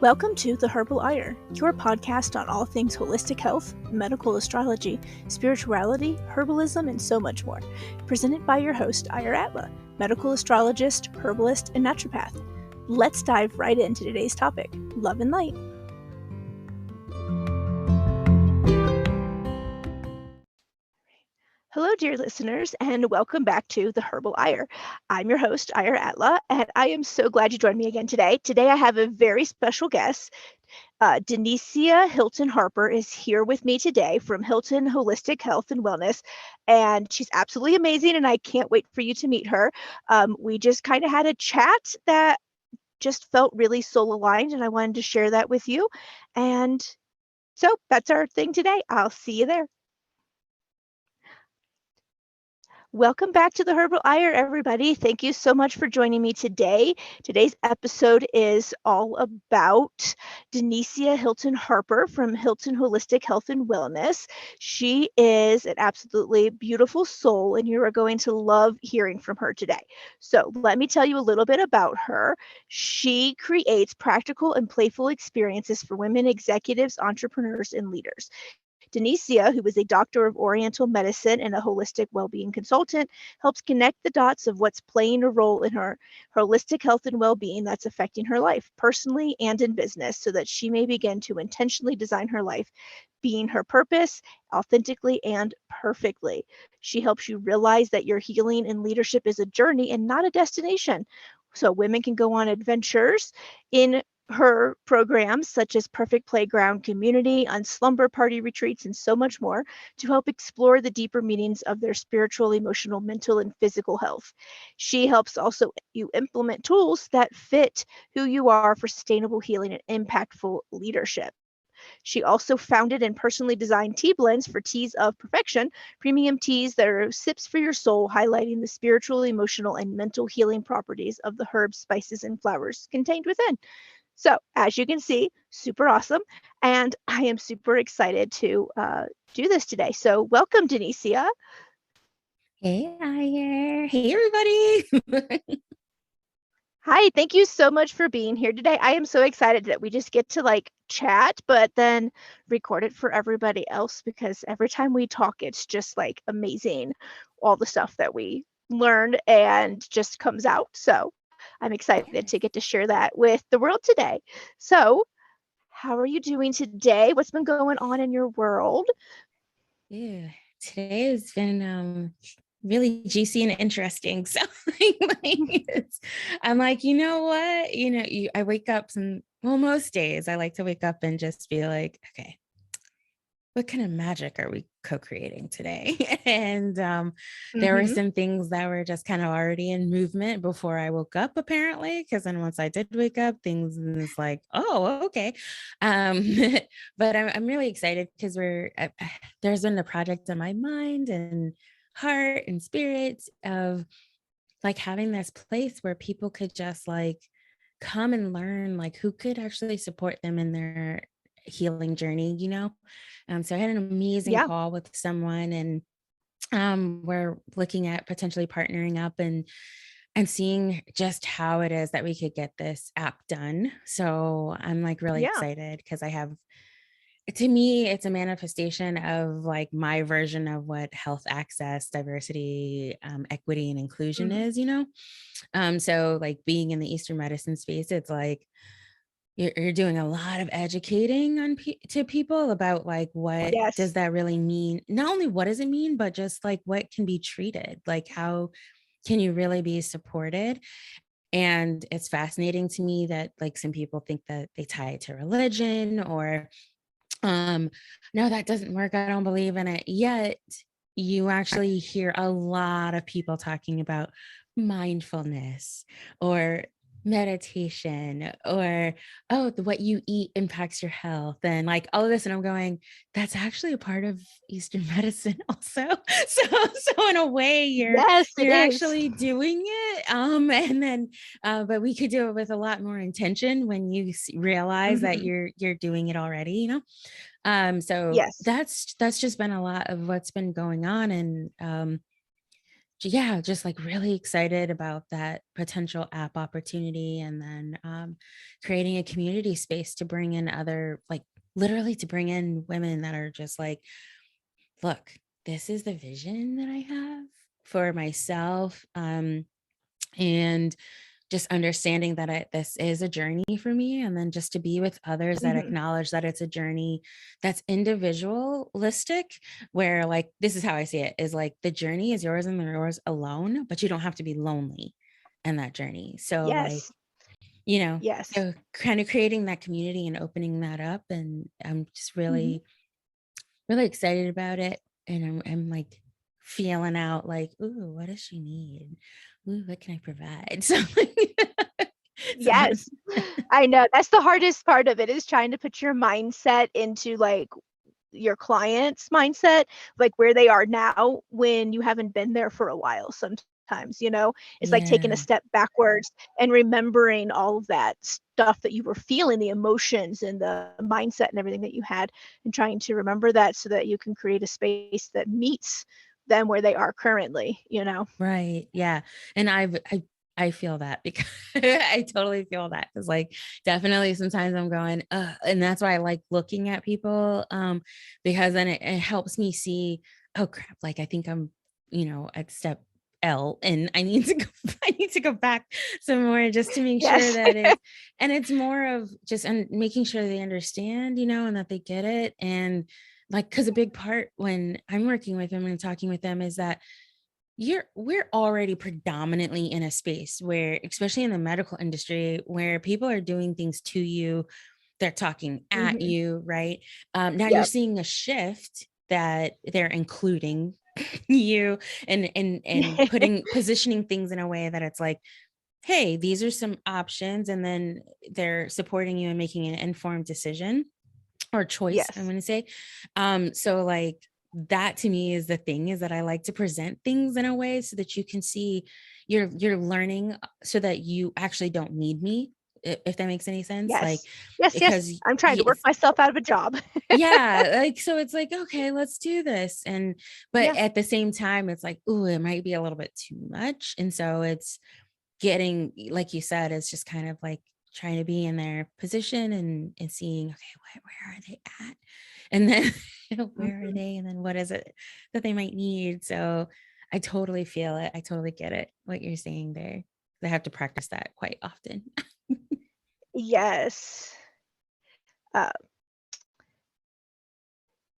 Welcome to The Herbal Ire, your podcast on all things holistic health, medical astrology, spirituality, herbalism, and so much more. Presented by your host, Ire Atla, medical astrologist, herbalist, and naturopath. Let's dive right into today's topic, love and light. Hello, dear listeners, and welcome back to The Herbal Ire. I'm your host, Ire Atla, and I am so glad you joined me again today. Today, I have a very special guest. De'Nicea Hilton-Harper is here with me today from Hilton Holistic Health and Wellness, and she's absolutely amazing, and I can't wait for you to meet her. We just kind of had a chat that just felt really soul-aligned, and I wanted to share that with you. And so that's our thing today. I'll see you there. Welcome back to the Herbal Ire, everybody. Thank you so much for joining me today. Today's episode is all about De'Nicea Hilton-Harper from Hilton Holistic Health and Wellness. She is an absolutely beautiful soul, and you are going to love hearing from her today. So let me tell you a little bit about her. She creates practical and playful experiences for women executives, entrepreneurs, and leaders. De'Nicea, who is a doctor of Oriental medicine and a holistic well-being consultant, helps connect the dots of what's playing a role in her holistic health and well-being that's affecting her life, personally and in business, so that she may begin to intentionally design her life, being her purpose, authentically and perfectly. She helps you realize that your healing and leadership is a journey and not a destination. So women can go on adventures in her programs such as Perfect Playground Community, on slumber party retreats, and so much more to help explore the deeper meanings of their spiritual, emotional, mental, and physical health. She helps also you implement tools that fit who you are for sustainable healing and impactful leadership. She also founded and personally designed tea blends for teas of perfection, premium teas that are sips for your soul, highlighting the spiritual, emotional, and mental healing properties of the herbs, spices, and flowers contained within. So as you can see, super awesome. And I am super excited to do this today. So welcome, De'Nicea. Hey, Ire. Hey, everybody. Hi, thank you so much for being here today. I am so excited that we just get to chat, but then record it for everybody else, because every time we talk, it's just amazing. All the stuff that we learned and just comes out. So I'm excited to get to share that with the world today. So how are you doing today? What's been going on in your world? Yeah, today has been really juicy and interesting. So I'm like, you know what? I wake up most days I like to wake up and just be like, okay, what kind of magic are we co-creating today? And there were some things that were just kind of already in movement before I woke up, apparently, because then once I did wake up, things is like, oh, okay. But I'm really excited because there's been a project in my mind and heart and spirit of having this place where people could just come and learn who could actually support them in their healing journey. So I had an amazing Yeah. call with someone, and we're looking at potentially partnering up and seeing just how it is that we could get this app done. So I'm really Yeah. excited because to me, it's a manifestation of my version of what health access, diversity, equity, and inclusion is. So being in the Eastern medicine space, it's you're doing a lot of educating to people about what does Yes. that really mean? Not only what does it mean, but just what can be treated, how can you really be supported? And it's fascinating to me that some people think that they tie it to religion or no, that doesn't work. I don't believe in it. Yet you actually hear a lot of people talking about mindfulness or meditation or what you eat impacts your health and all of this, and I'm going, that's actually a part of Eastern medicine also. So in a way Yes, it you're is. actually doing it, and then but we could do it with a lot more intention when you realize that you're doing it already. So Yes. that's just been a lot of what's been going on. And yeah, just like really excited about that potential app opportunity, and then creating a community space to bring in other, like literally to bring in women that are just like, look, this is the vision that I have for myself. And just understanding that this is a journey for me, and then just to be with others that Mhm. acknowledge that it's a journey that's individualistic, where like this is how I see it, is like the journey is yours and yours alone, but you don't have to be lonely in that journey. So like, Yes. you know, Yes. so kind of creating that community and opening that up, and I'm just Mhm. really excited about it. And I'm like feeling out like, ooh, what does she need? Ooh, what can I provide? So, so Yes. I know. That's the hardest part of it, is trying to put your mindset into, like, your client's mindset, like, where they are now when you haven't been there for a while sometimes, you know? It's like taking a yeah, step backwards and remembering all of that stuff that you were feeling, the emotions and the mindset and everything that you had, and trying to remember that so that you can create a space that meets them where they are currently, you know? right. Yeah. And I feel that because I totally feel that, because like definitely sometimes I'm going, and that's why I like looking at people, because then it helps me see, oh crap, like I think I'm, at step L, and I need to go, I need to go back some more just to make sure Yes. that it's more of just making sure they understand, and that they get it. And like, because a big part when I'm working with them and talking with them is that we're already predominantly in a space where, especially in the medical industry, where people are doing things to you, they're talking at Mhm. you, right? Now you're Yep. seeing a shift that they're including you, and putting positioning things in a way that it's like, hey, these are some options, and then they're supporting you and making an informed decision or choice, I'm Yes. going to say. So like that to me is the thing, is that I like to present things in a way so that you can see you're learning, so that you actually don't need me, if that makes any sense. Like, Yes. Yes, yes. because I'm trying to work myself out of a job. yeah, like, so it's like, okay, let's do this. And but Yeah. at the same time, it's like, oh, it might be a little bit too much. And so it's getting, like you said, it's just kind of like trying to be in their position, and seeing, okay, where are they at? And then where are Mhm. they? And then what is it that they might need? So I totally feel it. I totally get it, what you're saying there. I have to practice that quite often. Yes. Uh,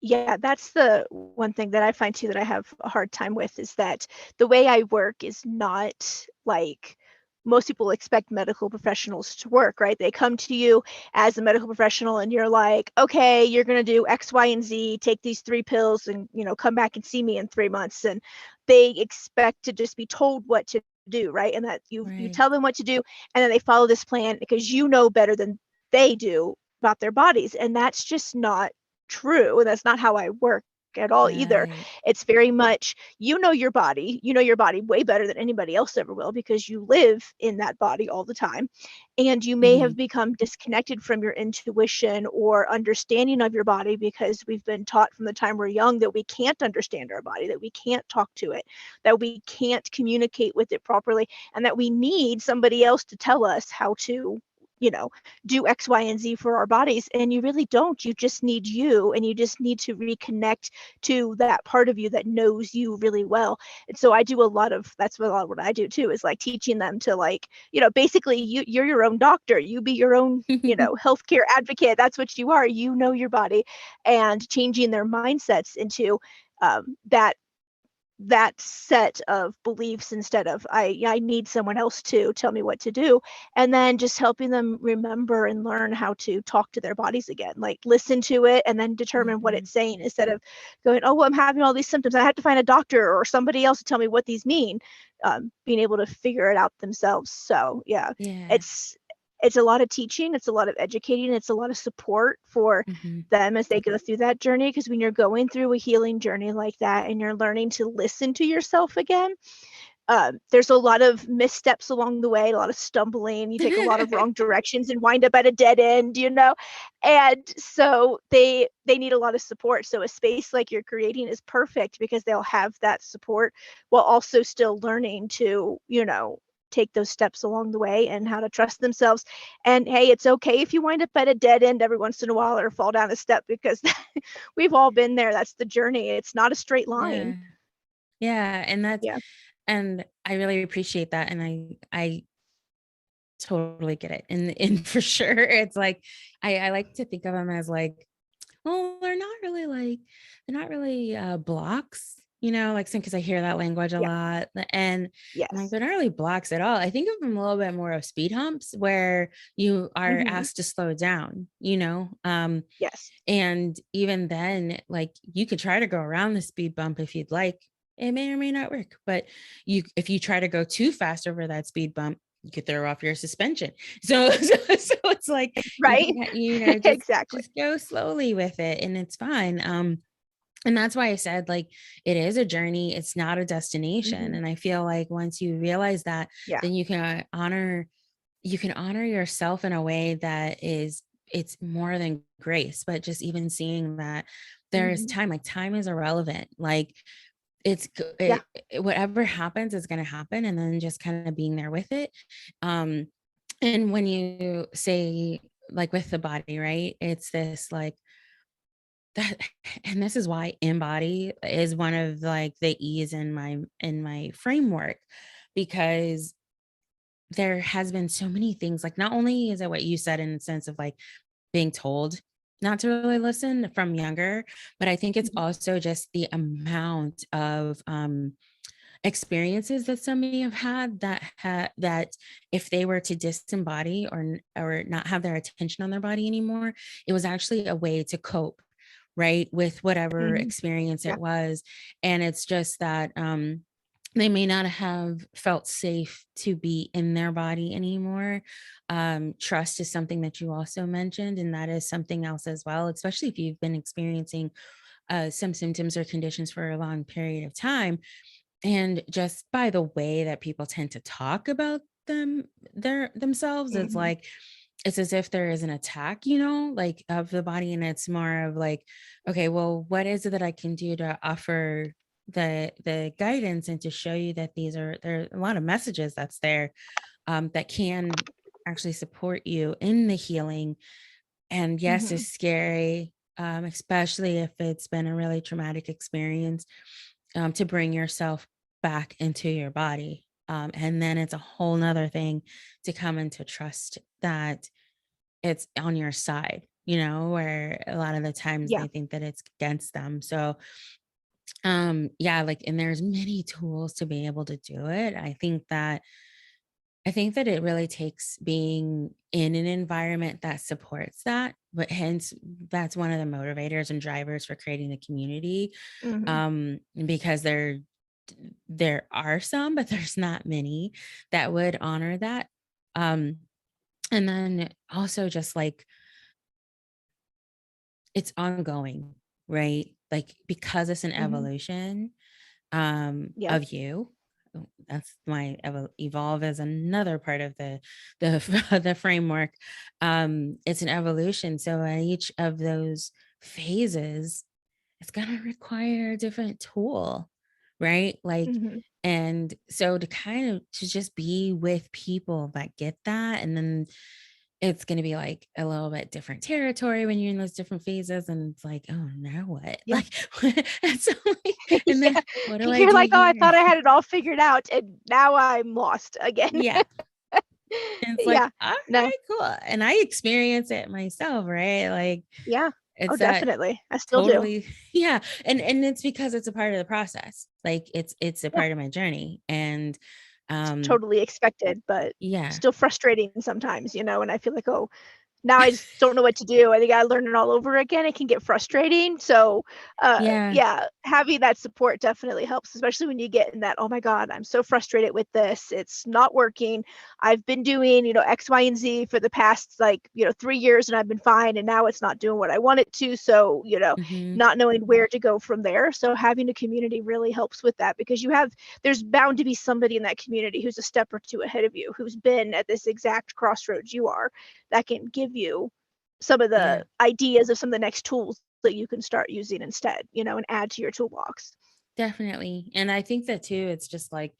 yeah, that's the one thing that I find too that I have a hard time with, is that the way I work is not like most people expect medical professionals to work, right? They come to you as a medical professional and you're like, okay, you're going to do X, Y, and Z, take these 3 pills and, come back and see me in 3 months. And they expect to just be told what to do, right? And that you Right. tell them what to do, and then they follow this plan because you know better than they do about their bodies. And that's just not true. That's not how I work at all either. Right. It's very much, you know your body way better than anybody else ever will, because you live in that body all the time. And you may Hmm. have become disconnected from your intuition or understanding of your body because we've been taught from the time we're young that we can't understand our body, that we can't talk to it, that we can't communicate with it properly, and that we need somebody else to tell us how to, you know, do X, Y, and Z for our bodies. And you really don't. You just need you, and you just need to reconnect to that part of you that knows you really well. And so I do a lot of that's what a lot of what I do too, is like teaching them to, like, basically you're your own doctor. You be your own, healthcare advocate. That's what you are. You know your body, and changing their mindsets into that set of beliefs, instead of I need someone else to tell me what to do. And then just helping them remember and learn how to talk to their bodies again, like listen to it and then determine what Hmm. it's saying, instead of going, oh well, I'm having all these symptoms, I have to find a doctor or somebody else to tell me what these mean. Being able to figure it out themselves. So yeah, Yeah. it's a lot of teaching, it's a lot of educating, it's a lot of support for Hmm. them as they go through that journey. Because when you're going through a healing journey like that and you're learning to listen to yourself again, there's a lot of missteps along the way, a lot of stumbling. You take a lot of wrong directions and wind up at a dead end, and so they need a lot of support. So a space like you're creating is perfect because they'll have that support while also still learning to, take those steps along the way and how to trust themselves. And hey, it's okay if you wind up at a dead end every once in a while or fall down a step, because we've all been there. That's the journey. It's not a straight line. Yeah. Yeah. Yeah. And I really appreciate that. And I totally get it. And for sure, it's like, I like to think of them as like, well, they're not really blocks, like, because I hear that language a Yeah. lot. And I'm like, Yes. they're not really blocks at all. I think of them a little bit more of speed humps where you are Hmm. asked to slow down, Yes. and even then, like, you could try to go around the speed bump if you'd like. It may or may not work, but if you try to go too fast over that speed bump, you could throw off your suspension. So it's like you Right. can, Exactly. just go slowly with it, and it's fine. And that's why I said, like, it is a journey. It's not a destination. Hmm. And I feel like once you realize that, Yeah. then you can honor yourself in a way that is, it's more than grace, but just even seeing that there is Hmm. time, like time is irrelevant. Like, Yeah. whatever happens is going to happen, and then just kind of being there with it. Um, and when you say, like, with the body, right? It's this like that, and this is why embody is one of like the E's in my framework, because there has been so many things, like, not only is it what you said in the sense of like being told not to really listen from younger, but I think it's Mhm. also just the amount of experiences that somebody have had that if they were to disembody or not have their attention on their body anymore, it was actually a way to cope, right, with whatever Mhm. experience Yeah. it was. And it's just that they may not have felt safe to be in their body anymore. Trust is something that you also mentioned, and that is something else as well, especially if you've been experiencing some symptoms or conditions for a long period of time. And just by the way that people tend to talk about themselves, it's Mhm. like it's as if there is an attack, like, of the body. And it's more of like, okay, well, what is it that I can do to offer the guidance and to show you that there are a lot of messages that's there, that can actually support you in the healing. And yes, Mhm. it's scary, especially if it's been a really traumatic experience, to bring yourself back into your body. And then it's a whole nother thing to come into trust that it's on your side, where a lot of the times Yeah. they think that it's against them. So, yeah, like, and there's many tools to be able to do it. I think that it really takes being in an environment that supports that, but hence that's one of the motivators and drivers for creating the community. Mhm. Because there are some, but there's not many that would honor that. Um, and then also just like it's ongoing, right? Like, because it's an Mhm. evolution Yep. of you. That's my evolve is another part of the the framework. It's an evolution. So at each of those phases, it's gonna require a different tool, right? Like, Mhm. and so to kind of to just be with people that get that, and then it's gonna be like a little bit different territory when you're in those different phases, and it's like, oh, now what? Yeah. Like, and so like, and then Yeah. what do I You're do like, "Oh, I here? thought I had it all figured out, and now I'm lost again." Yeah. And it's like, Yeah. all No. right, cool. And I experience it myself, right? Like, Yeah. Oh, it's that definitely. I still do. totally, yeah. And it's because it's a part of the process. Like, it's a Yeah. part of my journey. And It's um, totally expected, but yeah. still frustrating sometimes, and I feel like, "Oh, now I just don't know what to do. I think I learn it all over again. It can get frustrating. So, Yeah. yeah, having that support definitely helps, especially when you get in that, oh my God, I'm so frustrated with this. It's not working. I've been doing, X, Y, and Z for the past 3 years and I've been fine. And now it's not doing what I want it to. So, Hmm. not knowing where to go from there. So having a community really helps with that because there's bound to be somebody in that community who's a step or two ahead of you, who's been at this exact crossroads you are, that can give you some of Yeah, the ideas of some of the next tools that you can start using instead, and add to your toolbox. definitely. And I think that too, it's just like,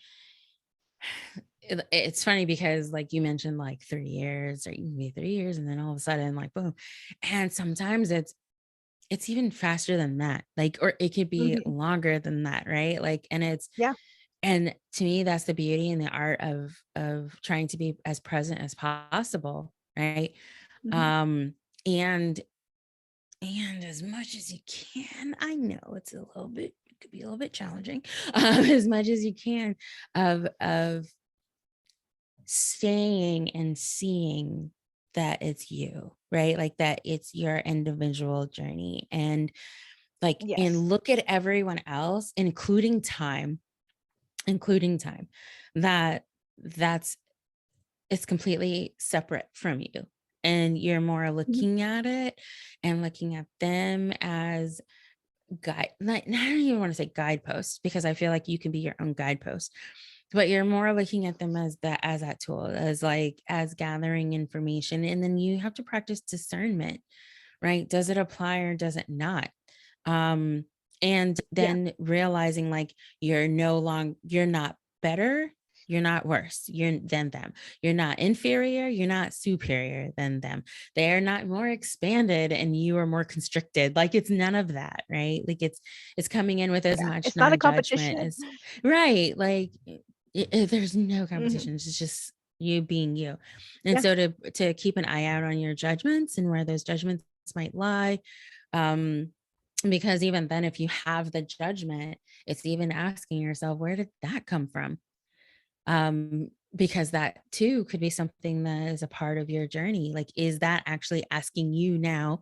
it's funny because like you mentioned like 3 years or even be 3 years and then all of a sudden like boom. And sometimes it's even faster than that. Like, or it could be Hmm. longer than that, right? Like, Yeah. and to me, that's the beauty and the art of trying to be as present as possible, right? Hmm. Um, and and as much as you can, I know it's a little bit, it could be a little bit challenging, as much as you can of staying and seeing that it's you, right? Like that it's your individual journey. And Yes. look at everyone else, including time, that that's it's completely separate from you. And you're more Hmm. looking at it and looking at them as guide, not, I don't even want to say guideposts because I feel like you can be your own guidepost, but you're more looking at them as that tool, as like as gathering information. And then you have to practice discernment, right? Does it apply or does it not? Um, and Yeah. then realizing like you're not better, you're not worse, you're than them. You're not inferior, you're not superior than them. They're not more expanded and you are more constricted. Like it's none of that, right? Like it's coming in with as Yeah. much It's not a non-judgment competition. as right. Like there's no Hmm. competition. It's just you being you. And Yeah. so to keep an eye out on your judgments and where those judgments might lie. Um, because even then, if you have the judgment, it's even asking yourself, where did that come from? Because that too could be something that is a part of your journey. Like, is that actually asking you now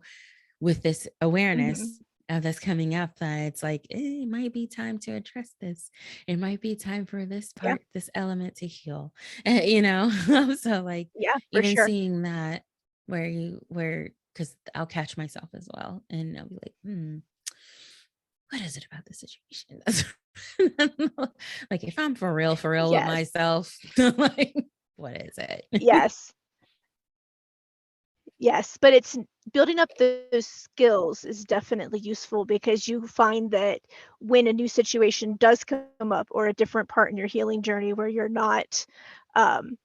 with this awareness Hmm. of this coming up that it's like, it might be time to address this. It might be time for this Yeah. part, this element to heal, so like Yeah, for even sure. seeing that because I'll catch myself as well and I'll be like, what is it about the situation? Like if I'm for real with Yes. myself, like, what is it? Yes. Yes, but it's building up those skills is definitely useful because you find that when a new situation does come up or a different part in your healing journey where um,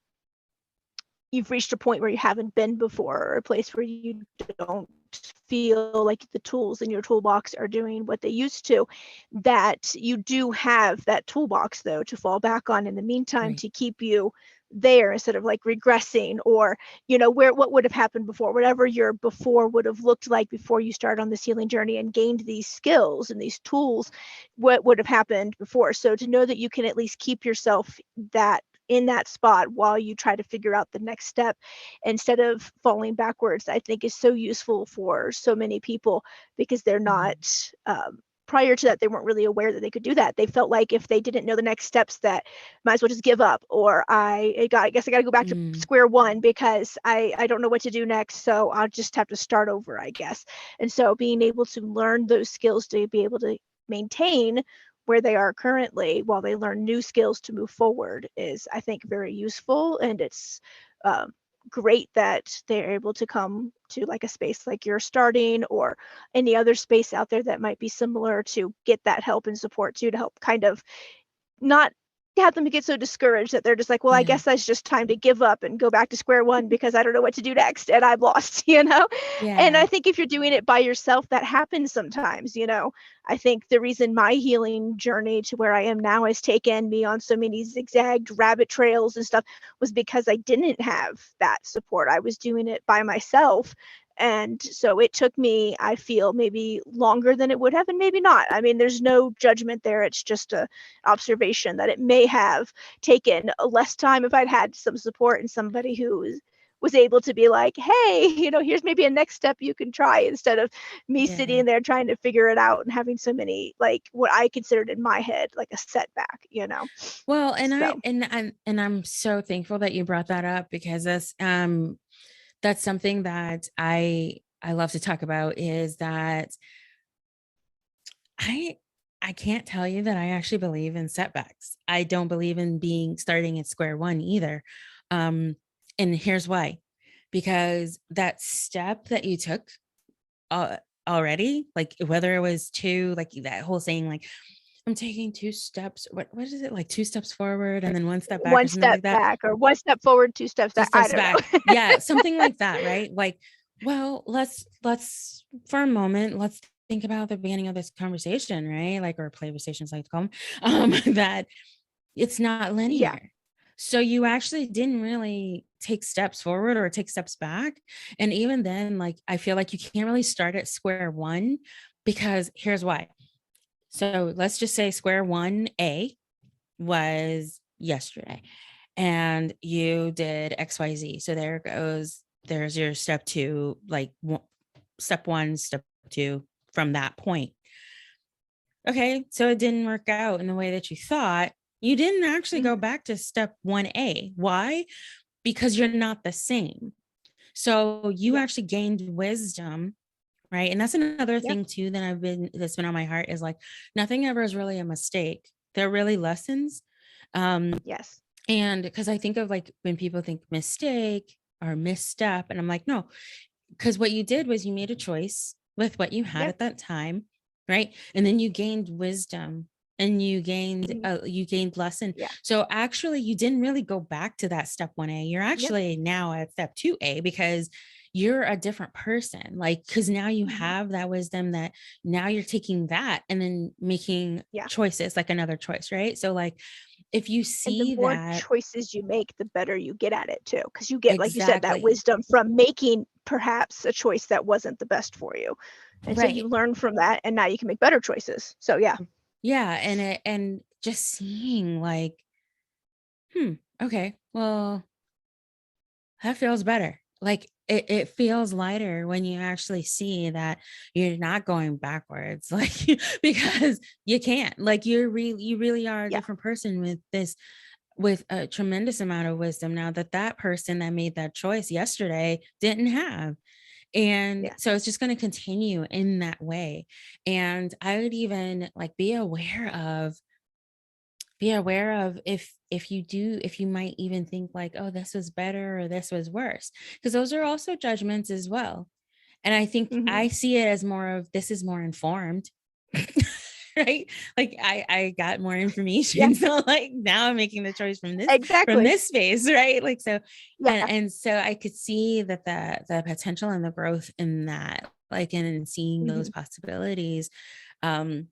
you've reached a point where you haven't been before or a place where you don't feel like the tools in your toolbox are doing what they used to, that you do have that toolbox though to fall back on in the meantime Right. to keep you there instead of like regressing or where what would have happened before, whatever your before would have looked like before you started on this healing journey and gained these skills and these tools, what would have happened before. So to know that you can at least keep yourself that in that spot while you try to figure out the next step instead of falling backwards, I think is so useful for so many people because they're not Mhm. prior to that they weren't really aware that they could do that. They felt like if they didn't know the next steps that might as well just give up, or I guess I got to go back to Mm. square one because I don't know what to do next, so I'll just have to start over, I guess. And so being able to learn those skills to be able to maintain where they are currently while they learn new skills to move forward is, I think, very useful. And it's um, great that they're able to come to like a space like you're starting or any other space out there that might be similar to get that help and support too, to help kind of not have them get so discouraged that they're just like, well, I Yeah. guess that's just time to give up and go back to square one because I don't know what to do next and I'm lost. And Yeah. I think if you're doing it by yourself, that happens sometimes. I think the reason my healing journey to where I am now has taken me on so many zigzagged rabbit trails and stuff was because I didn't have that support. I was doing it by myself. And so it took me, I feel, maybe longer than it would have, and maybe not. I mean, there's no judgment there. It's just a observation that it may have taken less time if I'd had some support and somebody who was able to be like, hey, here's maybe a next step you can try, instead of me Yeah. sitting there trying to figure it out and having so many, like, what I considered in my head like a setback. Well, and I So and I'm so thankful that you brought that up, because that's something that I love to talk about, is that I I can't tell you that I actually believe in setbacks. I don't believe in being starting at square one either. Um, and here's why. Because that step that you took uh, already, like whether it was two, like that whole saying, like I'm taking two steps. What is it, like two steps forward and then one step back or one something step like that? back, or one step forward, two steps Two back. I steps don't back. know. Yeah, something like that, right? Like, well, let's for a moment, let's think about the beginning of this conversation, right? Like, or play stations, like to call them, that it's not Yeah. linear. So you actually didn't really take steps forward or take steps back. And even then, like, I feel like you can't really start at square one, because here's why. So let's just say square one A was yesterday, and you did XYZ. So there's your step two, like step one, step two from that point. Okay. So it didn't work out in the way that you thought. You didn't actually go Mhm. back to step 1A. Why? Because you're not the same. So you Yeah. actually gained wisdom, right? And that's another Yeah. thing too that's been on my heart, is like nothing ever is really a mistake. They're really lessons. Um, Yes. And because I think of, like, when people think mistake or misstep, and I'm like, no, because what you did was you made a choice with what you had Yeah. at that time, right? And then you gained wisdom, and Mhm. you gained lesson. Yeah. So actually, you didn't really go back to that step 1A. You're Yep. actually now at step 2A, because you're a different person. Like, because now you Mhm. have that wisdom, that now you're taking that and then making Yeah. choices, like another choice, right? So, like, if you And the see more that. choices you make, the better you get at it too, because you get, like you said, that Exactly. wisdom from making perhaps a choice that wasn't the best for you. And so you Right. learn from that, and now you can make better choices. So yeah. Yeah, and just seeing, like, okay, well, that feels better. Like, it feels lighter when you actually see that you're not going backwards, like, because you can't. Like, you really are a Yeah. different person with a tremendous amount of wisdom now that that person that made that choice yesterday didn't have. And Yeah. so it's just going to continue in that way. And I would even, like, be aware of if you might even think like, oh, this was better or this was worse, because those are also judgments as well. And I think Mhm. I see it as more of, this is more informed. Right? Like, I got more Yeah. information. So, like, now I'm making the choice from Exactly. this space, right? Like, so, Yeah. and so I could see that the potential and the growth in that, like, and seeing those Mhm. possibilities, um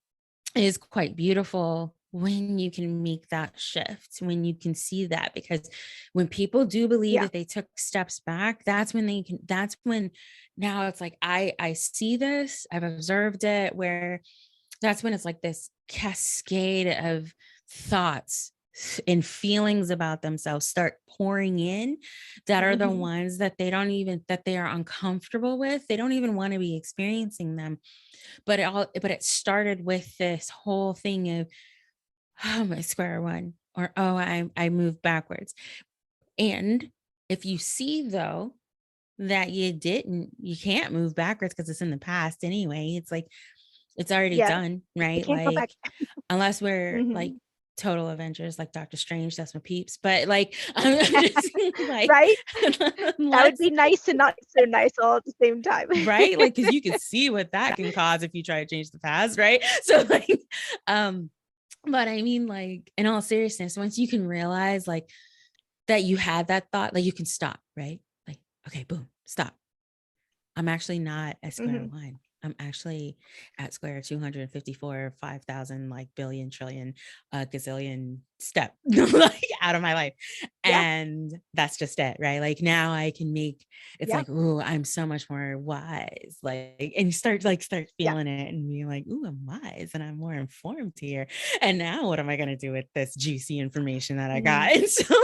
is quite beautiful when you can make that shift, when you can see that. Because when people do believe Yeah. that they took steps back, that's when, now it's like, I see this, I've observed it, where that's when it's like this cascade of thoughts and feelings about themselves start pouring in, that are the Mhm. ones that they are uncomfortable with. They don't even want to be experiencing them. But it started with this whole thing of, oh, my square one, or, oh, I moved backwards. And if you see, though, that you can't move backwards because it's in the past anyway. It's like, it's already Yeah. done, You right? can't go Like, back. unless we're like Mhm. total Avengers, like Doctor Strange, that's my peeps. But, like, I'm just like, Right? That would unless, be nice and not so nice all at the same time. right? Like, because you can see what that can cause if you try to change the past, right? So, like, um, but I mean, like, in all seriousness, once you can realize, like, that you had that thought, like, you can stop, right? Like, okay, boom, stop. I'm actually not at square Mhm. one. I'm actually at square 254, 5,000, like, billion, trillion, gazillion step like out of my life. Yeah. And that's just it, right? Like now I can make it's Yeah. like, oh, I'm so much more wise. Like, and you start Yeah. feeling it and being like, ooh, I'm wise and I'm more informed here. And now what am I gonna do with this juicy information that I Mm. got? And so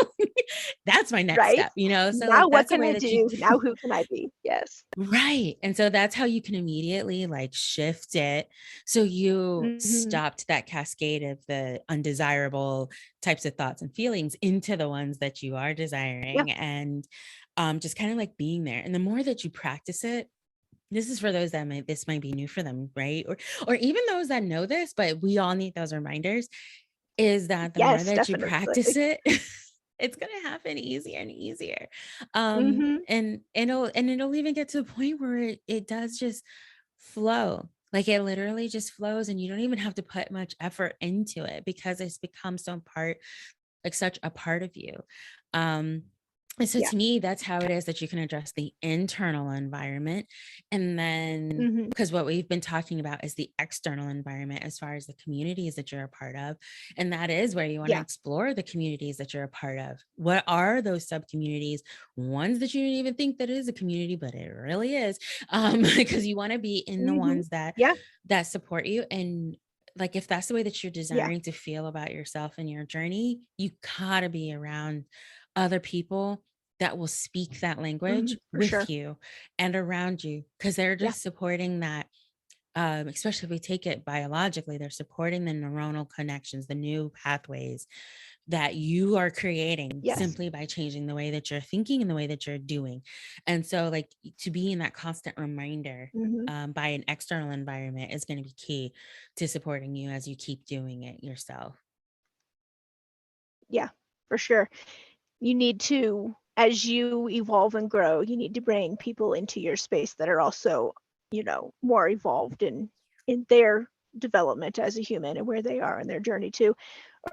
that's my next Right? step, you know? So Now like what that's a can way I that you do? Now who can I be? Yes. right. And so that's how you can immediately like shift it. So you Mhm. stopped that cascade of the undesirable types of thoughts and feelings into the ones that you are Yeah. desiring and just kind of like being there. And the more that you practice it, this is for those that this might be new for them, right? Or even those that know this, but we all need those reminders, is that the more Yes, that you practice definitely. it, it's gonna happen easier and easier. Mhm. And it'll even get to the point where it does just flow. Like it literally just flows and you don't even have to put much effort into it because it's become so part like such a part of you. Um, and so Yeah. to me, that's how it is that you can address the internal environment. And then, Mhm. because what we've been talking about is the external environment as far as the communities that you're a part of. And that is where you want to Yeah. explore the communities that you're a part of. What are those sub communities? Ones that you didn't even think that is a community, but it really is. Because you want to be in the Mhm. ones that Yeah. support you and like if that's the way that you're Yeah. desiring to feel about yourself and your journey, you gotta be around other people that will speak that language Mhm. For with sure. you and around you because they're Yeah. just supporting that. Especially if we take it biologically, they're supporting the neuronal connections, the new pathways that you are creating Yes. simply by changing the way that you're thinking and the way that you're doing. And so, like, to be in that constant reminder Mhm. by an external environment is going to be key to supporting you as you keep doing it yourself. Yeah. For sure. You need to, as you evolve and grow, you need to bring people into your space that are also, more evolved in their development as a human and where they are in their journey too.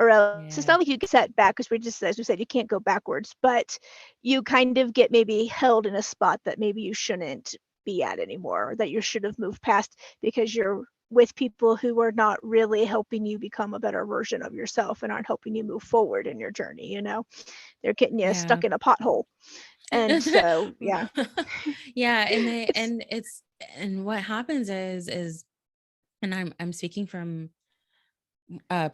Or else it's Yeah. not like you get set back because we just, as we said, you can't go backwards, but you kind of get maybe held in a spot that maybe you shouldn't be at anymore, or that you should have moved past because you're with people who are not really helping you become a better version of yourself and aren't helping you move forward in your journey. They're getting you Yeah. stuck in a pothole. And so, yeah, Yeah, it's and it's and what happens is and I'm speaking from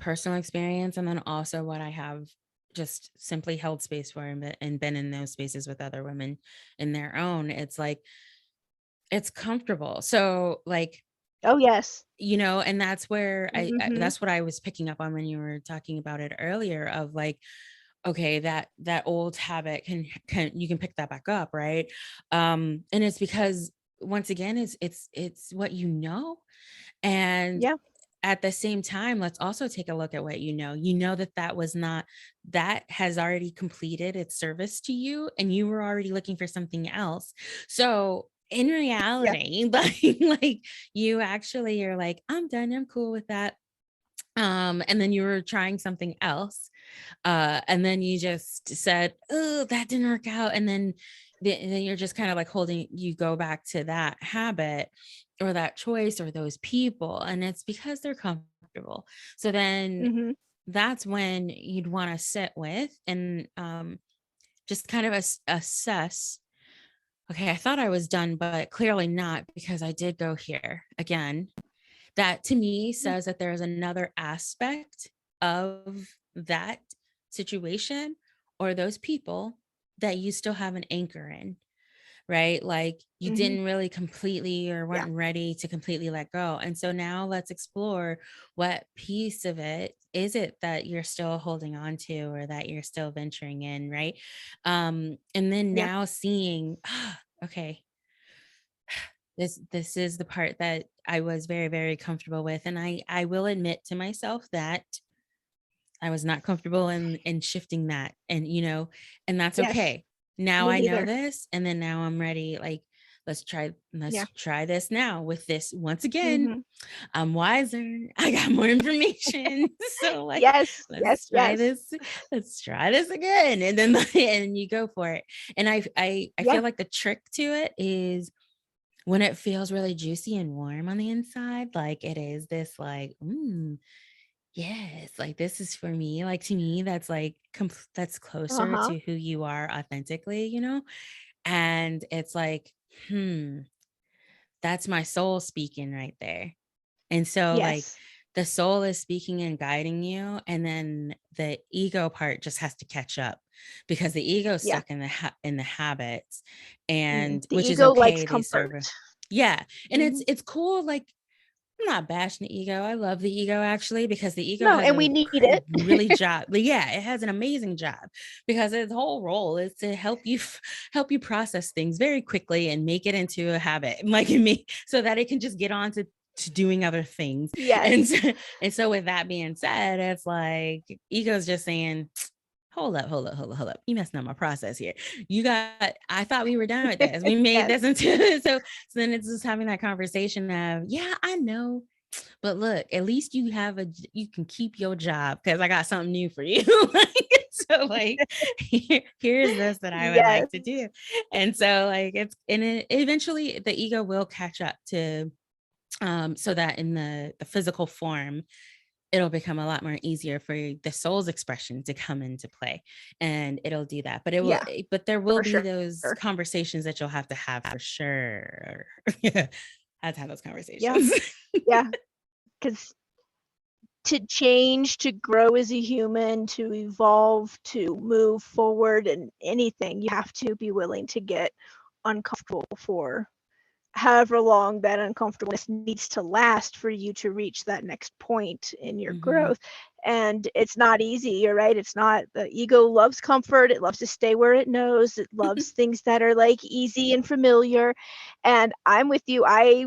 personal experience and then also what I have just simply held space for and been in those spaces with other women in their own. It's like it's comfortable. So like, oh, yes. and that's where Mhm. that's what I was picking up on when you were talking about it earlier of like, okay, that old habit can you can pick that back up, right? And it's because once again, it's what you know. And Yeah. at the same time, let's also take a look at what you know that that has already completed its service to you and you were already looking for something else. So in Yeah. reality, like you actually are like, I'm done, I'm cool with that. And then you were trying something else, and then you just said, oh, that didn't work out, and then you're just kind of like holding you go back to that habit or that choice or those people, and it's because they're comfortable. So then Mhm. that's when you'd want to sit with and just kind of assess, okay, I thought I was done, but clearly not because I did go here again. That to me Mm. says that there's another aspect of that situation or those people that you still have an anchor in, right? Like you Mhm. didn't really completely or Yeah. weren't ready to completely let go. And so now let's explore what piece of it is it that you're still holding on to or that you're still venturing in, right? And then Yeah. now seeing, okay, this is the part that I was very, very comfortable with, and I will admit to myself that I was not comfortable in shifting that, and, and that's Yes. okay. Now Me I know neither. this, and then now I'm ready, like, Yeah. let's try this now with this once again. Mhm. I'm wiser. I got more information. So like, Yes. Yes. let's try Yes. this. Let's try this again. And then and you go for it. And I Yeah. feel like the trick to it is when it feels really juicy and warm on the inside, like it is this like, yes, like this is for me. Like to me, that's like that's closer Uh-huh. to who you are authentically, you know? And it's like, hmm, that's my soul speaking right there. And so like Yes. the soul is speaking and guiding you, and then the ego part just has to catch up because the ego is Yeah. stuck in in the habits, and The which is ego likes okay. They comfort. serve yeah. And Mhm. it's cool. Like I'm not bashing the ego. I love the ego actually because the ego No, has and we a need it. really job. Like, yeah, it has an amazing job because its whole role is to help you help you process things very quickly and make it into a habit, like in me, so that it can just get on to doing other things. And Yes. and so with that being said, it's like ego is just saying, hold up, hold up, hold up, hold up. You messing up my process here. You got, I thought we were done with this. We made Yes. this into so then it's just having that conversation of, yeah, I know. But look, at least you have you can keep your job because I got something new for you. Like, so like here's this that I would like Yes. to do. And so like and eventually the ego will catch up to so that in the physical form it'll become a lot more easier for the soul's expression to come into play, and it'll do that. But it will Yeah, but there will for be sure. those conversations that you'll have to have for sure. Yeah, I have to have those Yeah. conversations. Yeah. Because to change, to grow as a human, to evolve, to move forward in anything, you have to be willing to get uncomfortable for however long that uncomfortableness needs to last for you to reach that next point in your Hmm. growth. And it's not easy, you're right. It's not. The ego loves comfort. It loves to stay where it knows. It loves things that are like easy and familiar. And I'm with you. I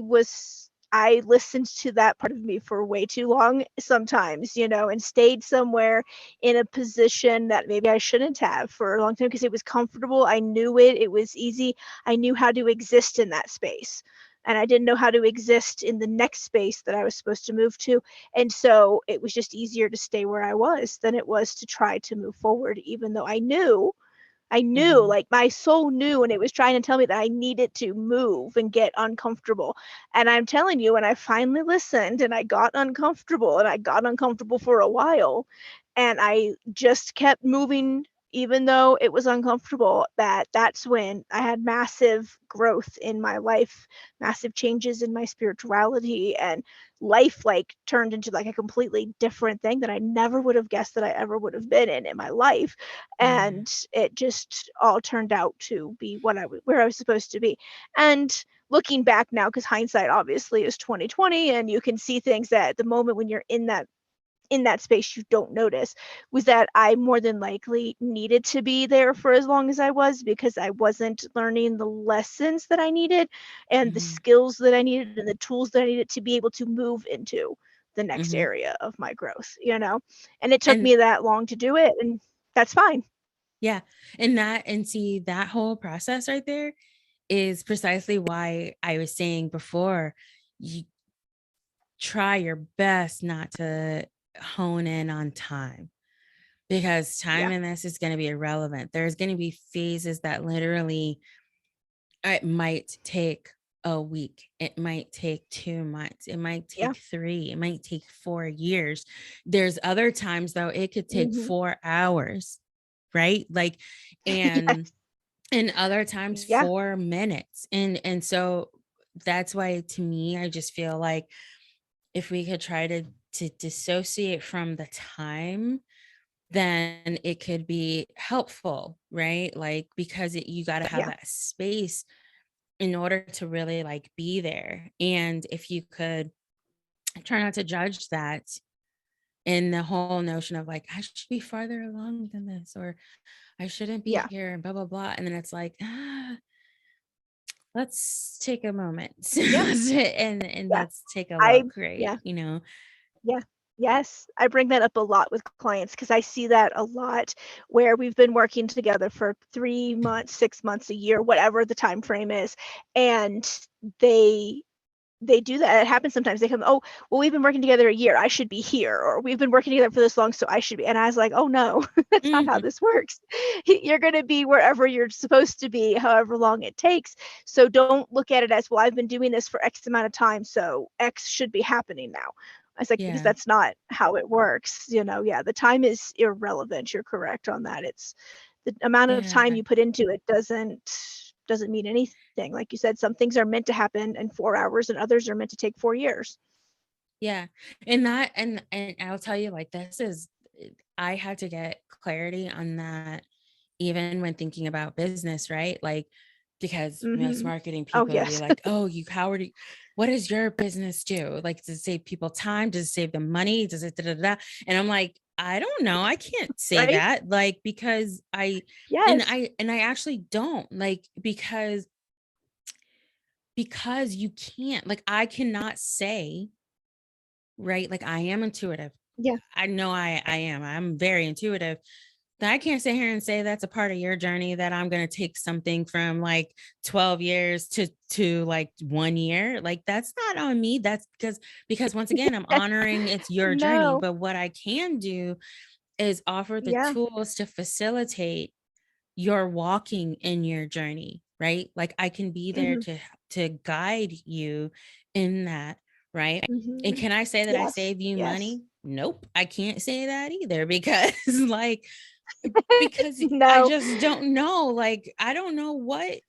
listened to that part of me for way too long sometimes, and stayed somewhere in a position that maybe I shouldn't have for a long time because it was comfortable. I knew it. It was easy. I knew how to exist in that space. And I didn't know how to exist in the next space that I was supposed to move to. And so it was just easier to stay where I was than it was to try to move forward, even though I knew, Hmm. like my soul knew, and it was trying to tell me that I needed to move and get uncomfortable. And I'm telling you, when I finally listened and I got uncomfortable, and I got uncomfortable for a while, and I just kept moving, even though it was uncomfortable, that's when I had massive growth in my life, massive changes in my spirituality, and life like turned into like a completely different thing that I never would have guessed that I ever would have been in my life. Yeah. And it just all turned out to be where I was supposed to be. And looking back now, because hindsight obviously is 2020, and you can see things that at the moment when you're in that space you don't notice, was that I more than likely needed to be there for as long as I was because I wasn't learning the lessons that I needed and the Hmm. skills that I needed and the tools that I needed to be able to move into the next Hmm. area of my growth. And it took And me that long to do it, and that's fine. yeah, and that and see that whole process right there is precisely why I was saying before, you try your best not to hone in on time because time Yeah. in this is going to be irrelevant. There's going to be phases that literally it might take a week, it might take 2 months, it might Yeah. take three, it might take 4 years. There's other times though it could take Mhm. 4 hours, right? Like, and Yes. and other times Yeah. 4 minutes. And so that's why to me I just feel like if we could try to dissociate from the time, then it could be helpful, right? Like because you got to have Yeah. that space in order to really like be there. And if you could try not to judge that in the whole notion of like I should be farther along than this, or I shouldn't be Yeah. here and blah blah blah, and then it's like let's take a moment Yeah. and Yeah. let's take a I look, right? Yeah. Yeah. Yes, I bring that up a lot with clients because I see that a lot where we've been working together for 3 months, 6 months, a year, whatever the time frame is, and they they do that. It happens sometimes. They come, "Oh, well, we've been working together a year. I should be here," or "We've been working together for this long, so I should be." And I was like, "Oh no, that's not how Mhm. this works. You're going to be wherever you're supposed to be, however long it takes. So don't look at it as, well, I've been doing this for X amount of time, so X should be happening now." I was like, because Yeah. that's not how it works. Yeah, the time is irrelevant. You're correct on that. It's the amount of time Yeah. you put into it doesn't mean anything. Like you said, some things are meant to happen in 4 hours and others are meant to take 4 years. Yeah. And that and I'll tell you, like, I had to get clarity on that even when thinking about business, right? Like, because most Hmm. marketing Oh, people will be yes. like, oh, what does your business do? Like, does it save people time? Does it save them money? Does it da, da, da? And I'm like, I don't know. I can't say Right? that. Like, because Yes. I actually don't, like, because you can't, like, I cannot say, right? Like, I am intuitive. Yeah. I know I am. I'm very intuitive. I can't sit here and say that's a part of your journey, that I'm going to take something from like 12 years to like 1 year. Like, that's not on me. That's because once again, I'm honoring it's your journey. No. But what I can do is offer the Yeah. tools to facilitate your walking in your journey, right? Like, I can be there Hmm. to guide you in that, right? And Hmm. can I say that I Yes. save you Yes. money? Nope, I can't say that either, because like, because I No. just don't know. Like, I don't know what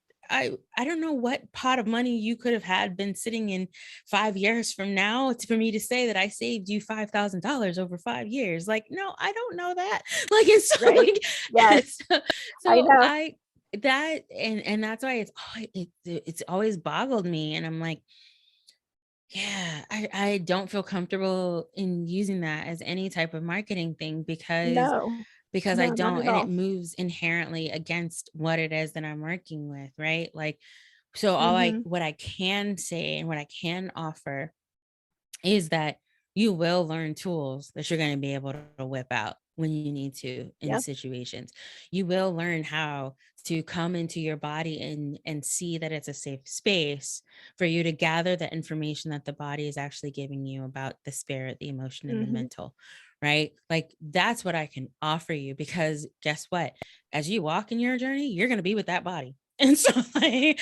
pot of money you could have had been sitting in 5 years from now for me to say that I saved you $5,000 over 5 years. Like, no, I don't know that. Like, it's so Right. like, Yes. so, I so know. I that and that's why it's always boggled me, and I'm like, yeah, I don't feel comfortable in using that as any type of marketing thing, No. because I No, not don't, at and it all. moves inherently against what it is that I'm working with, right? Like, so Hmm. what I can say and what I can offer is that you will learn tools that you're going to be able to whip out when you need to in Yeah. situations. You will learn how to come into your body and see that it's a safe space for you to gather the information that the body is actually giving you about the spirit, the emotion, and the Hmm. mental, right? Like, that's what I can offer you, because guess what? As you walk in your journey, you're going to be with that body. And so, like,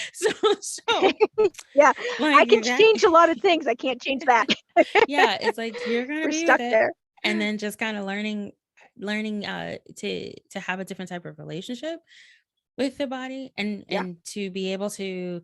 Yeah. I like can that. change a lot of things. I can't change that. Yeah, it's like you're gonna We're be with stuck it, there. and then just kind of learning to have a different type of relationship with the body, Yeah. and to be able to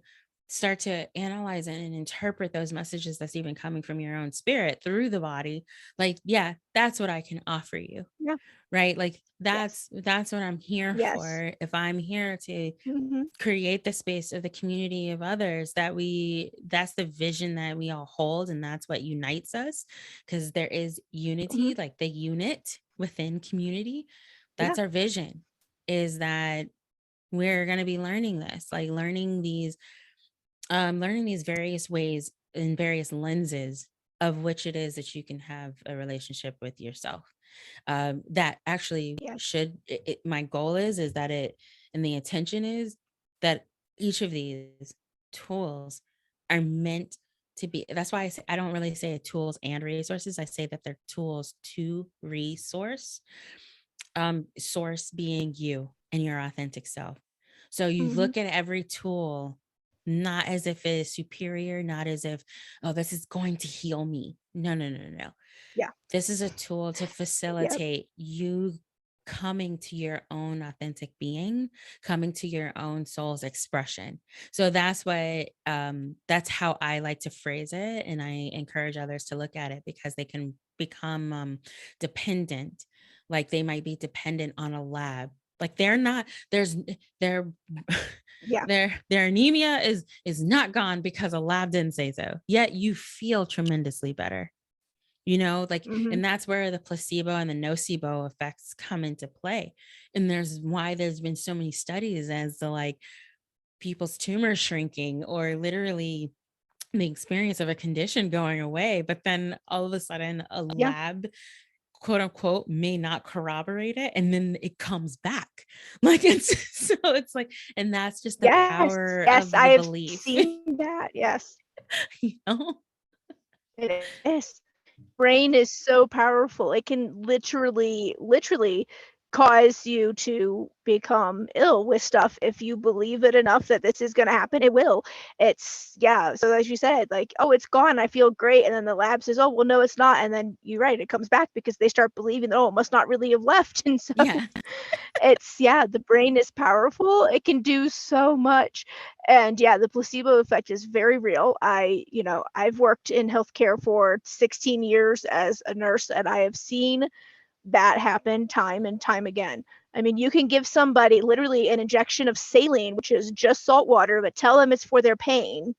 start to analyze and interpret those messages that's even coming from your own spirit through the body. Like, yeah, that's what I can offer you, Yeah. right? Like, Yes. that's what I'm here Yes. for. If I'm here to Hmm. create the space of the community of others, that's the vision that we all hold, and that's what unites us, because there is Hmm. unity, like the unit within community. Yeah. That's our vision, is that we're going to be learning this, like learning these various ways and various lenses of which it is that you can have a relationship with yourself. That actually Yes. my goal is that it, and the intention is that each of these tools are meant to be. That's why I don't really say tools and resources. I say that they're tools to resource, source being you and your authentic self. So you Hmm. look at every tool not as if it is superior, not as if, oh, this is going to heal me. No, no, no, no, no. Yeah. This is a tool to Yep. facilitate you coming to your own authentic being, coming to your own soul's expression. So that's how I like to phrase it, and I encourage others to look at it, because they can become dependent. Like, they might be dependent on a lab. Like, they're not there's their Yeah. their anemia is not gone because a lab didn't say so. Yet you feel tremendously better, like, Hmm. and that's where the placebo and the nocebo effects come into play. And there's been so many studies as to, like, people's tumors shrinking, or literally the experience of a condition going away, but then all of a sudden a Yeah. lab, quote unquote, may not corroborate it, and then it comes back. Like, it's so it's like, and that's just the Yes. power Yes. of I the have belief. seen that. Yes. you know It is. Brain is so powerful. It can literally cause you to become ill with stuff. If you believe it enough that this is going to happen, it will. It's, yeah. So as you said, like, oh, it's gone, I feel great. And then the lab says, oh, well, no, it's not. And then you're right, it comes back because they start believing that, oh, it must not really have left. And so Yeah. it's, yeah, the brain is powerful. It can do so much. And yeah, the placebo effect is very real. I've worked in healthcare for 16 years as a nurse, and I have seen that happen time and time again. I mean, you can give somebody literally an injection of saline, which is just salt water, but tell them it's for their pain.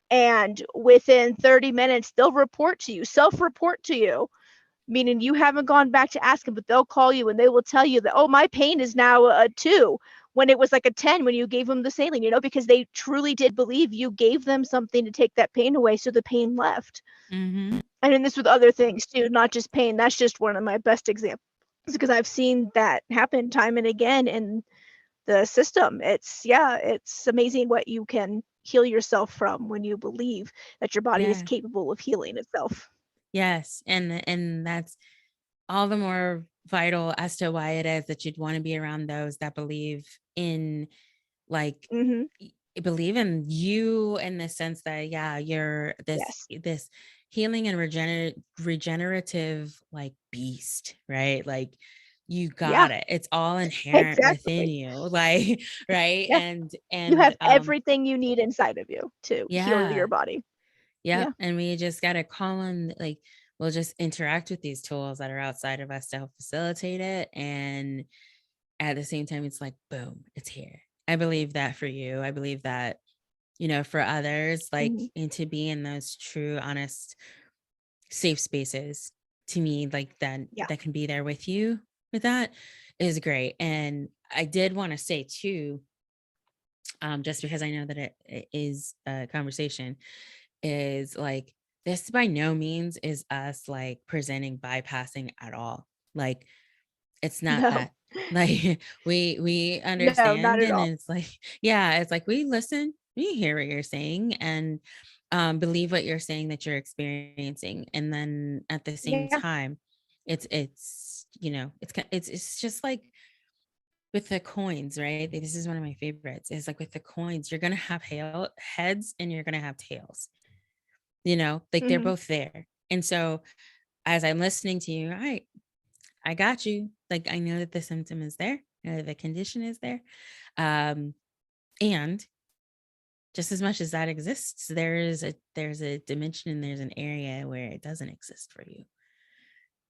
And within 30 minutes, they'll report to you, self report to you, meaning you haven't gone back to ask them, but they'll call you and they will tell you that, oh, my pain is now a 2 when it was like a 10 when you gave them the saline, because they truly did believe you gave them something to take that pain away. So the pain left. Mm-hmm. And in this with other things too, not just pain. That's just one of my best examples because I've seen that happen time and again in the system. It's amazing what you can heal yourself from when you believe that your body is Yeah. capable of healing itself. Yes. And that's all the more vital as to why it is that you'd want to be around those that believe in, like, Mm-hmm. believe in you, in the sense that, yeah, you're Yes. this healing and regenerative, like, beast, right? Like, you Yeah. got it. It's all inherent within Exactly. you, like, right? Yeah. And You and have everything you need inside of you to heal your yeah. body. Yep. Yeah. And we just got to call on, like, we'll just interact with these tools that are outside of us to help facilitate it. And at the same time, it's like, boom, it's here. I believe that for you. I believe that, for others, like, Mm-hmm. and to be in those true, honest, safe spaces, to me, like, Yeah. that can be there with you with that is great. And I did want to say too, just because I know that it is a conversation, is like, this by no means is us, like, presenting bypassing at all. Like, it's not No. that. Like, we No, not understand, at and all. it's like, yeah, it's like, we listen, we hear what you're saying, and believe what you're saying that you're experiencing. And then at the same Yeah. time, it's just like with the coins, right? This is one of my favorites. Is like, with the coins, you're gonna have heads and you're gonna have tails. Like, they're Mm-hmm. both there. And so, as I'm listening to you, I got you. Like, I know that the symptom is there, I know that the condition is there. Um, and just as much as that exists, there's a dimension and there's an area where it doesn't exist for you.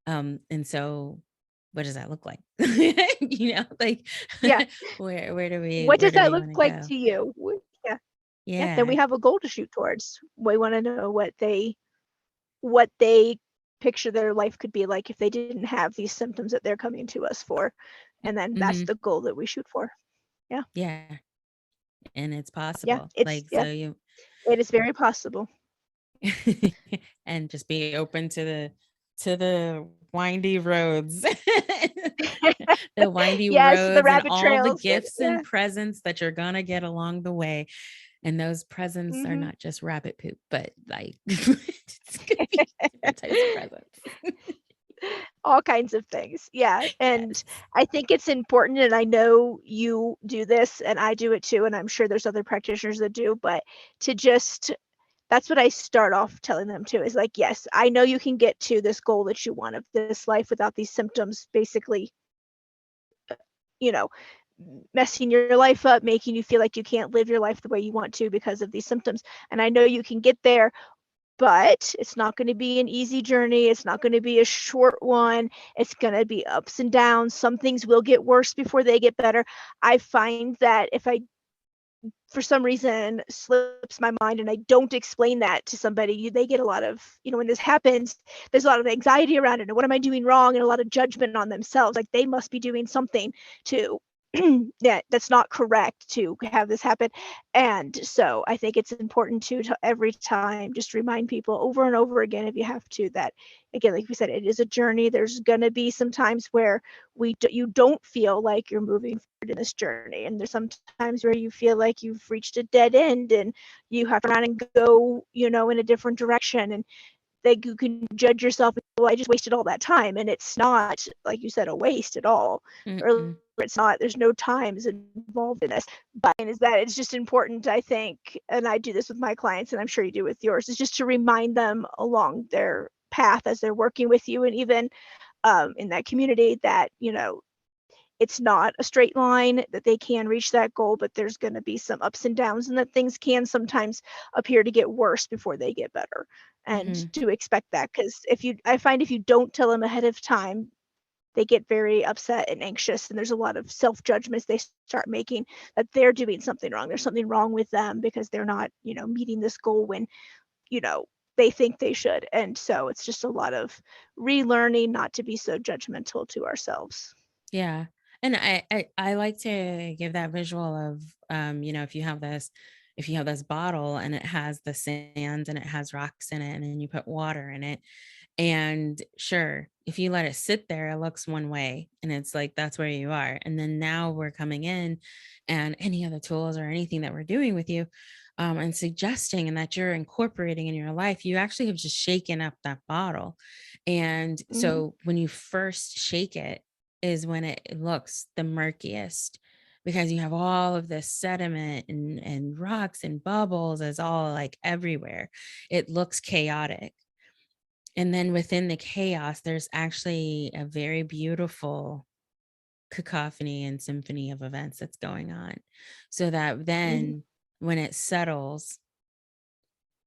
And so, what does that look like? Like, Yeah. where do we What where does do that we look want to like go? to you? Yeah. Yeah. Then we Yeah. have a goal to shoot towards. We want to know what they picture their life could be like if they didn't have these symptoms that they're coming to us for. And then that's Hmm. the goal that we shoot for. Yeah. Yeah. And it's Yeah. possible. It's, Like, yeah, so you it is very possible. and just be open to the windy roads. The windy Yes, the roads and rabbit all the trails. gifts Yeah. and presents that you're gonna get along the way. And those presents are Hmm. not just rabbit poop, but, like, it's gonna be different types of presents. All kinds of things. Yeah. And Yes. I think it's important, and I know you do this, and I do it too, and I'm sure there's other practitioners that do, but to just that's what I start off telling them too is like, yes, I know you can get to this goal that you want of this life without these symptoms basically, you know, messing your life up, making you feel like you can't live your life the way you want to because of these symptoms. And I know you can get there, but it's not going to be an easy journey. It's not going to be a short one. It's going to be ups and downs. Some things will get worse before they get better. I find that if I for some reason slips my mind and I don't explain that to somebody, they get a lot of, when this happens, there's a lot of anxiety around it. And what am I doing wrong? And a lot of judgment on themselves. Like they must be doing something to that's not correct to have this happen. And so I think it's important to every time just remind people over and over again, if you have to, that again, like we said, it is a journey. There's going to be some times where you don't feel like you're moving forward in this journey, and there's some times where you feel like you've reached a dead end and you have to run and go, in a different direction. And you can judge yourself, well, I just wasted all that time, and it's not, like you said, a waste at all, or Mm-mm. it's not, there's no time is involved in this. But is that it's just important, I think, and I do this with my clients, and I'm sure you do with yours, is just to remind them along their path as they're working with you, and even in that community, that it's not a straight line, that they can reach that goal, but there's going to be some ups and downs, and that things can sometimes appear to get worse before they get better. And Mm-hmm. to expect that, because I find if you don't tell them ahead of time, they get very upset and anxious, and there's a lot of self-judgments they start making, that they're doing something wrong. There's something wrong with them because they're not, meeting this goal when, you know, they think they should. And so it's just a lot of relearning not to be so judgmental to ourselves. Yeah. And I like to give that visual of, if you have this bottle and it has the sand and it has rocks in it, and then you put water in it. And sure, if you let it sit there, it looks one way, and it's like that's where you are. And then now we're coming in, and any other tools or anything that we're doing with you, and suggesting and that you're incorporating in your life, you actually have just shaken up that bottle. And Mhm. so when you first shake it is when it looks the murkiest, because you have all of this sediment and rocks and bubbles is all like everywhere. It looks chaotic. And then within the chaos, there's actually a very beautiful cacophony and symphony of events that's going on. So that Mhm. then when it settles,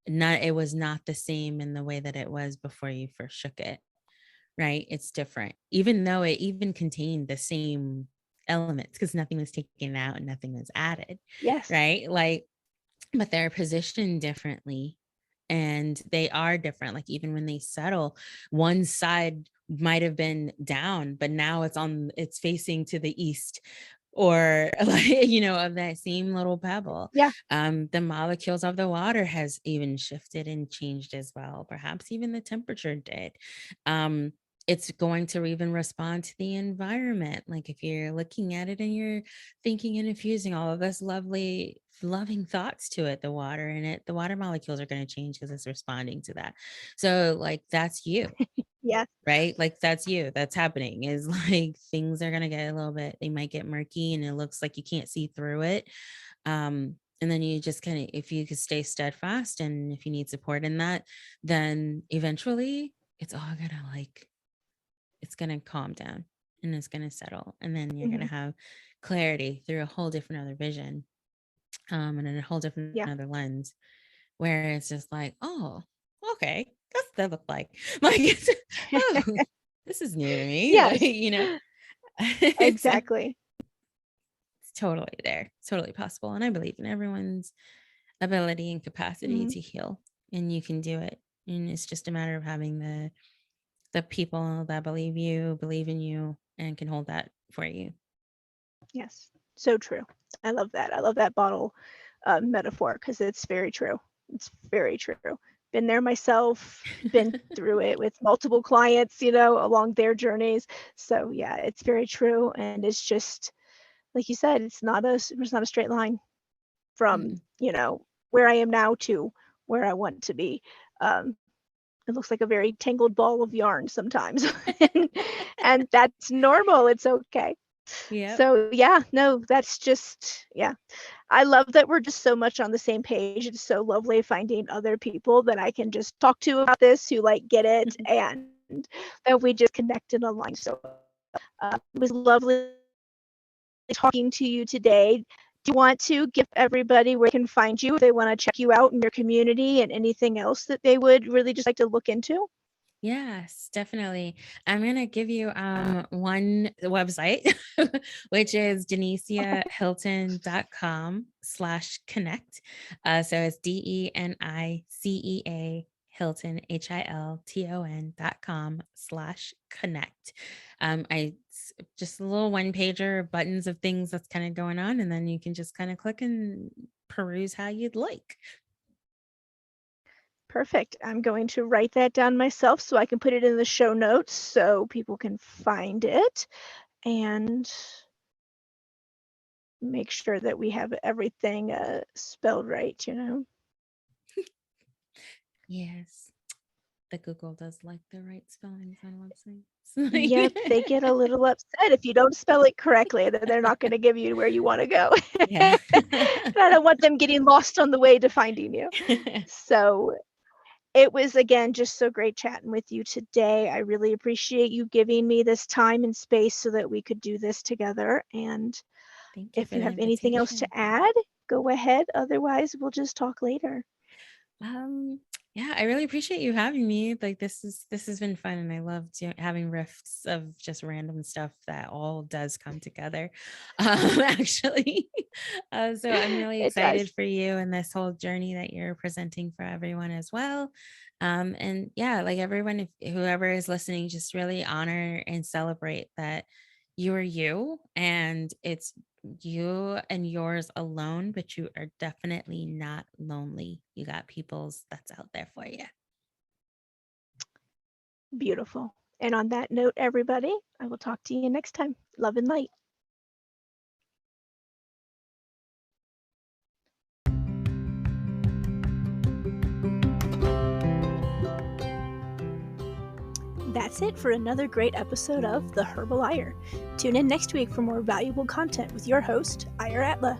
it was not the same in the way that it was before you first shook it, right? It's different, even though it even contained the same elements, because nothing was taken out and nothing was added, Yes. right? Like, but they're positioned differently, and they are different. Like even when they settle, one side might have been down, but now it's facing to the east, or like, of that same little pebble. Yeah. The molecules of the water has even shifted and changed as well. Perhaps even the temperature did. um it's going to even respond to the environment. Like if you're looking at it and you're thinking and infusing all of this lovely loving thoughts to it, the water molecules are going to change because it's responding to that. So like that's you, Yeah. right? Like that's you, that's happening, is like things are going to get a little bit, they might get murky and it looks like you can't see through it. And then you just kind of, if you could stay steadfast and if you need support in that, then eventually it's all gonna like, it's gonna calm down and it's gonna settle. And then you're gonna Mhm. have clarity through a whole different other vision, and in a whole different Yeah. other lens, where it's just like, oh, okay, that's what that look like. Like, oh, this is new to me. Like, Yes. it's Exactly. totally there. It's totally possible. And I believe in everyone's ability and capacity Mhm. to heal. And you can do it. And it's just a matter of having the people that believe in you, and can hold that for you. Yes. So true. I love that. I love that bottle metaphor, because it's very true. It's very true. Been there myself, been through it with multiple clients, along their journeys. So yeah, it's very true. And it's just, like you said, it's not a straight line from, Mm-mm. where I am now to where I want to be. Um, it looks like a very tangled ball of yarn sometimes. and, and that's normal. It's okay. Yep. So yeah, no, that's just, yeah. I love that we're just so much on the same page. It's so lovely finding other people that I can just talk to about this, who like get it, Mhm. and that we just connect and align. So it was lovely talking to you today. Do you want to give everybody where they can find you if they want to check you out in your community, and anything else that they would really just like to look into? Yes, definitely. I'm gonna give you one website, which is DeniceaHilton.com/connect. So it's DENICEA Hilton HILTON.com/connect. Just a little one pager, buttons of things that's kind of going on, and then you can just kind of click and peruse how you'd like. Perfect. I'm going to write that down myself so I can put it in the show notes so people can find it, and make sure that we have everything spelled right. Yes. that Google does like the right spellings on websites. Yep, they get a little upset if you don't spell it correctly, then they're not going to give you where you want to go. Yeah. And I don't want them getting lost on the way to finding you. So it was, again, just so great chatting with you today. I really appreciate you giving me this time and space so that we could do this together. And Thank you if for you the have anything else to invitation. add, go ahead. Otherwise, we'll just talk later. Yeah, I really appreciate you having me. Like this has been fun, and I loved having riffs of just random stuff that all does come together. Actually, so I'm really It does. excited for you and this whole journey that you're presenting for everyone as well. And yeah, like everyone, if whoever is listening, just really honor and celebrate that you are you, and it's you and yours alone, but you are definitely not lonely. You got people's that's out there for you. Beautiful. And on that note, everybody, I will talk to you next time. Love and light. That's it for another great episode of The Herbal Ire. Tune in next week for more valuable content with your host, Ire Atla.